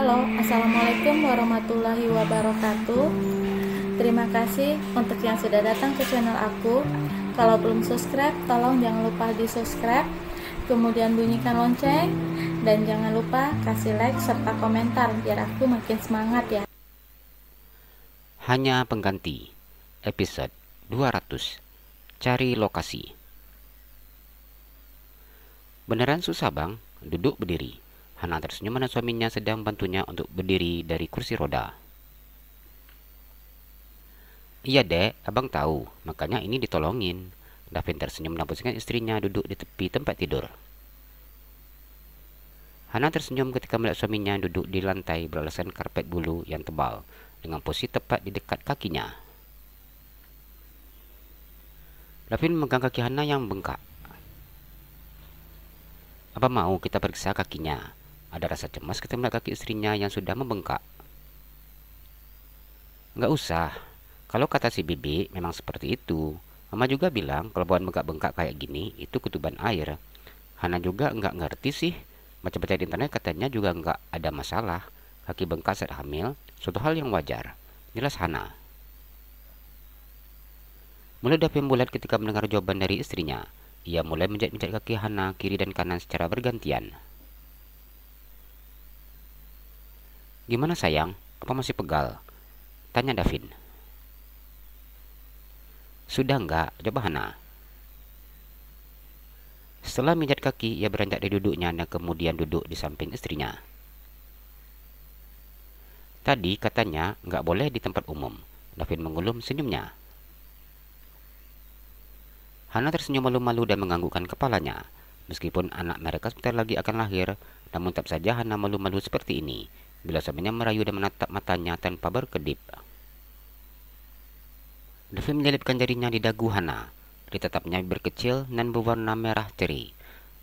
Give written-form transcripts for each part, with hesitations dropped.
Halo, Assalamualaikum warahmatullahi wabarakatuh. Terima kasih untuk yang sudah datang ke channel aku. Kalau belum subscribe, tolong jangan lupa di subscribe, kemudian bunyikan lonceng, dan jangan lupa kasih like serta komentar biar aku makin semangat ya. Hanya pengganti episode 200. Cari lokasi. Beneran susah bang, duduk berdiri. Hana tersenyum mana suaminya sedang bantunya untuk berdiri dari kursi roda. Iya dek, abang tahu, makanya ini ditolongin. Davin tersenyum menapuskan istrinya duduk di tepi tempat tidur. Hana tersenyum ketika melihat suaminya duduk di lantai beralaskan karpet bulu yang tebal dengan posisi tepat di dekat kakinya. Davin memegang kaki Hana yang bengkak. Apa mau kita periksa kakinya? Ada rasa cemas ketika melihat kaki istrinya yang sudah membengkak. Enggak usah. Kalau kata si Bibi memang seperti itu. Mama juga bilang kalau buat bengkak-bengkak kayak gini itu kutuban air. Hana juga enggak ngerti sih. Baca-baca di internet katanya juga enggak ada masalah. Kaki bengkak saat hamil, suatu hal yang wajar. Jelas Hana. Mulai Davin bulat ketika mendengar jawaban dari istrinya. Ia mulai menjat-menjat kaki Hana kiri dan kanan secara bergantian. Gimana sayang? Apa masih pegal? Tanya Davin. Sudah enggak? Coba Hana. Setelah menjat kaki, ia beranjak dari duduknya dan kemudian duduk di samping istrinya. Tadi katanya enggak boleh di tempat umum. Davin mengulum senyumnya. Hana tersenyum malu-malu dan menganggukkan kepalanya. Meskipun anak mereka sebentar lagi akan lahir, namun tetap saja Hana malu-malu seperti ini bila suaminya merayu dan menatap matanya tanpa berkedip. Davin menyelipkan jarinya di dagu Hana. Ditatapnya bibir kecil dan berwarna merah ceri.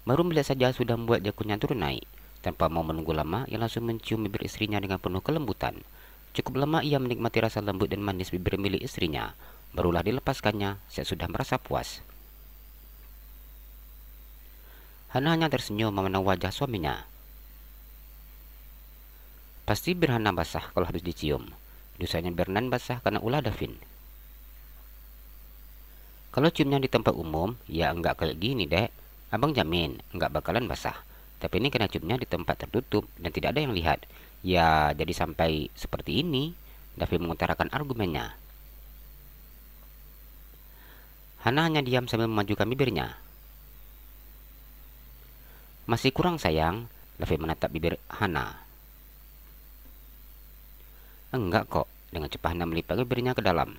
Baru melihat saja sudah membuat jakunnya turun naik. Tanpa mau menunggu lama, ia langsung mencium bibir istrinya dengan penuh kelembutan. Cukup lama ia menikmati rasa lembut dan manis bibir milik istrinya. Barulah dilepaskannya saat sudah merasa puas. Hana hanya tersenyum memandang wajah suaminya. Pasti bibir Hana basah kalau habis dicium. Dosanya Bernan basah karena ulah Davin. Kalau ciumnya di tempat umum, ya enggak kayak gini dek. Abang jamin enggak bakalan basah. Tapi ini kena ciumnya di tempat tertutup dan tidak ada yang lihat. Ya jadi sampai seperti ini. Davin mengutarakan argumennya. Hana hanya diam sambil memajukan bibirnya. Masih kurang sayang. Davin menatap bibir Hana. Enggak kok. Dengan cepat Hana melipat bibirnya ke dalam.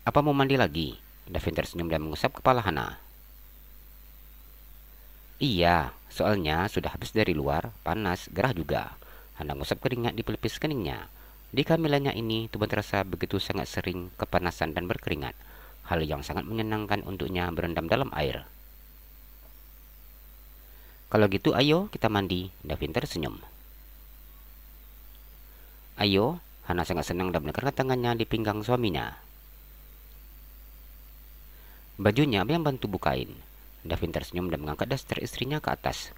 Apa mau mandi lagi? Davin tersenyum dan mengusap kepala Hana. Iya, soalnya sudah habis dari luar, panas, gerah juga. Hana mengusap keringat di pelipis keningnya. Di kehamilannya ini, tubuh terasa begitu sangat sering kepanasan dan berkeringat. Hal yang sangat menyenangkan untuknya berendam dalam air. Kalau gitu ayo kita mandi, Davin tersenyum. Ayo, Hana sangat senang dan menekan tangannya di pinggang suaminya. Bajunya apa yang bantu bukain? Davin tersenyum dan mengangkat daster istrinya ke atas.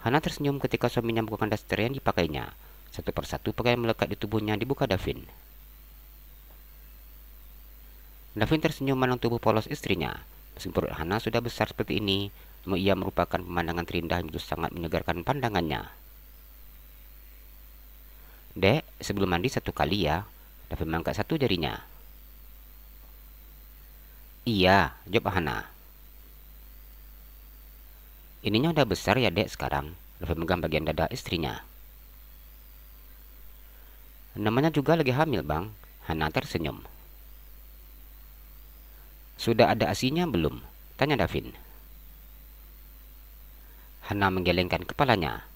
Hana tersenyum ketika suaminya membukakan daster yang dipakainya. Satu persatu pakaian melekat di tubuhnya dibuka Davin. Davin tersenyum memandang tubuh polos istrinya. Meski perut Hana sudah besar seperti ini, namun ia merupakan pemandangan terindah yang begitu sangat menyegarkan pandangannya. Dek, sebelum mandi satu kali ya. Davin mengangkat satu jarinya. Iya, jawab Hana. Ininya udah besar ya dek sekarang. Davin memegang bagian dada istrinya. Namanya juga lagi hamil bang. Hana tersenyum. Sudah ada asinya belum? Tanya Davin. Hana menggelengkan kepalanya.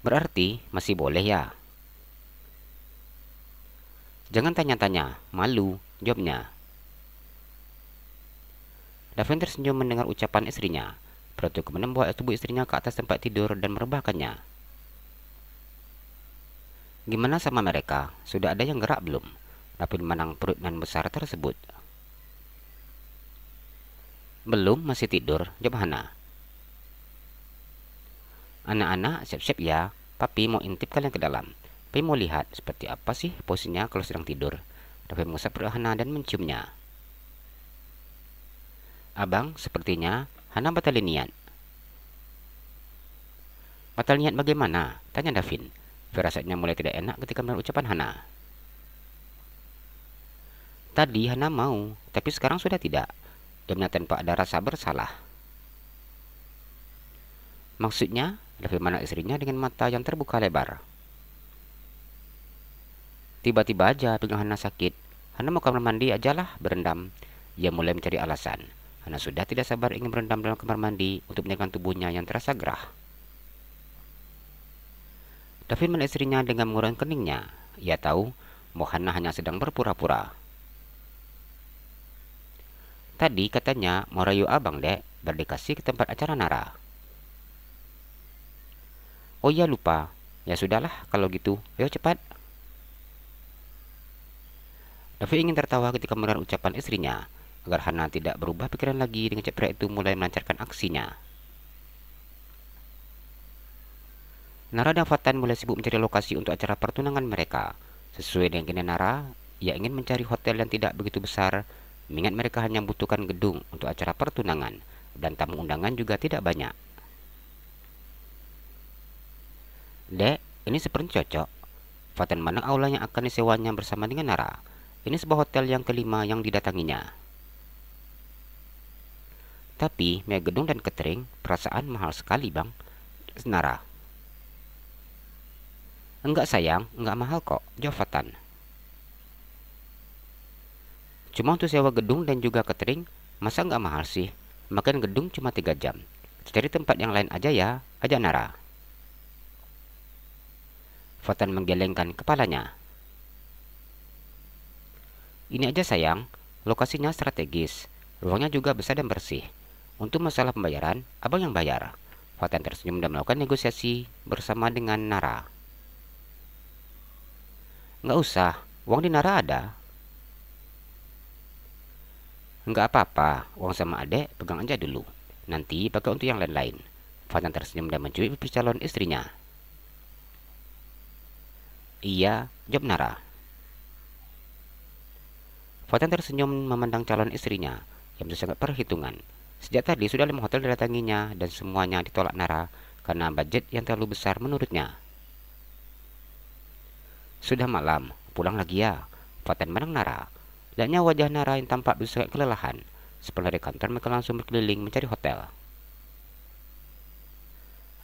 Berarti masih boleh ya? Jangan tanya-tanya, malu, jawabnya. Davin tersenyum mendengar ucapan istrinya. Perutnya kemudian membawa tubuh istrinya ke atas tempat tidur dan merebahkannya. Gimana sama mereka? Sudah ada yang gerak belum? Davin memandang perut nan besar tersebut. Belum, masih tidur, jawab Hana. Anak-anak, siap-siap ya. Papi mau intip kalian ke dalam. Papi mau lihat seperti apa sih posisinya kalau sedang tidur. Papi mengusap perut Hana dan menciumnya. Abang, sepertinya Hana batal niat. Batal niat bagaimana? Tanya Davin. Firasatnya mulai tidak enak ketika mendengar ucapan Hana. Tadi Hana mau, tapi sekarang sudah tidak. Dia tanpa ada rasa bersalah. Maksudnya, Davin memandang istrinya dengan mata yang terbuka lebar. Tiba-tiba aja pegang Hana sakit. Hana mau kamar mandi ajalah berendam. Ia mulai mencari alasan. Hana sudah tidak sabar ingin berendam dalam kamar mandi untuk menyenangkan tubuhnya yang terasa gerah. Davin melihat istrinya dengan mengurangkan keningnya. Ia tahu bahwa Hana hanya sedang berpura-pura. Tadi katanya mau rayu abang dek berdikasi ke tempat acara Nara. Oh iya lupa. Ya sudahlah kalau gitu. Ayo cepat. Davin ingin tertawa ketika mendengar ucapan istrinya, agar Hana tidak berubah pikiran lagi dengan pria itu mulai melancarkan aksinya. Nara dan Fatan mulai sibuk mencari lokasi untuk acara pertunangan mereka. Sesuai dengan keinginan Nara, ia ingin mencari hotel yang tidak begitu besar, mengingat mereka hanya membutuhkan gedung untuk acara pertunangan, dan tamu undangan juga tidak banyak. Dek, ini seperti cocok. Fatan mana aula yang akan disewanya bersama dengan Nara. Ini sebuah hotel yang kelima yang didatanginya. Tapi, mie gedung dan catering, perasaan mahal sekali bang. Nara. Enggak sayang, enggak mahal kok, jawab Fatan. Cuma untuk sewa gedung dan juga catering, masa enggak mahal sih? Makan gedung cuma 3 jam. Cari tempat yang lain aja ya, ajak Nara. Fatan menggelengkan kepalanya. Ini aja sayang, lokasinya strategis, ruangnya juga besar dan bersih. Untuk masalah pembayaran, abang yang bayar. Fatan tersenyum dan melakukan negosiasi bersama dengan Nara. Nggak usah, uang di Nara ada. Nggak apa-apa, uang sama adek pegang aja dulu. Nanti pakai untuk yang lain-lain. Fatan tersenyum dan mencubit pipi calon istrinya. Iya, jawab Nara. Fatan tersenyum memandang calon istrinya yang sangat perhitungan. Sejak tadi sudah 5 hotel didatanginya dan semuanya ditolak Nara karena budget yang terlalu besar menurutnya. Sudah malam, pulang lagi ya. Fatan menang Nara. Lihatnya wajah Nara yang tampak sangat kelelahan. Sepulang dari kantor mereka langsung berkeliling mencari hotel.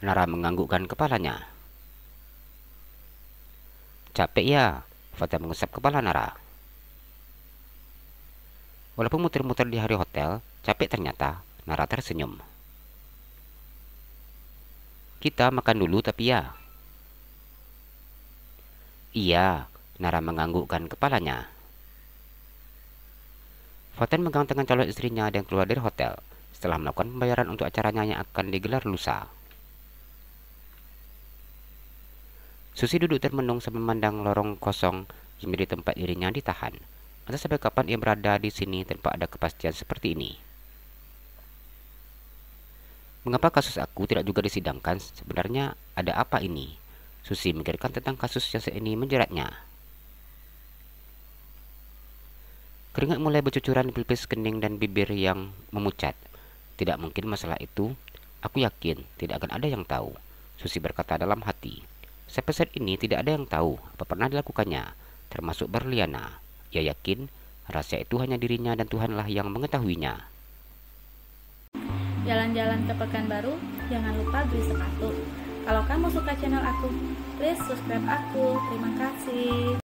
Nara menganggukkan kepalanya. Capek ya? Fatan mengusap kepala Nara. Walaupun muter-muter di hari hotel, capek ternyata. Nara tersenyum. Kita makan dulu tapi ya. Iya, Nara menganggukkan kepalanya. Fatan megang tangan calon istrinya dan keluar dari hotel setelah melakukan pembayaran untuk acaranya yang akan digelar lusa. Susi duduk termenung sambil memandang lorong kosong yang menjadi tempat dirinya ditahan. Entah sampai kapan ia berada di sini tanpa ada kepastian seperti ini. Mengapa kasus aku tidak juga disidangkan? Sebenarnya ada apa ini? Susi memikirkan tentang kasus yang ini menjeratnya. Keringat mulai bercucuran di pelipis kening dan bibir yang memucat. Tidak mungkin masalah itu. Aku yakin tidak akan ada yang tahu. Susi berkata dalam hati. Sampai saat ini tidak ada yang tahu apa pernah dilakukannya, termasuk Berliana. Ia yakin rahasia itu hanya dirinya dan Tuhanlah yang mengetahuinya. Jalan-jalan ke Pekanbaru, jangan lupa beli sepatu. Kalau kamu suka channel aku, please subscribe aku. Terima kasih.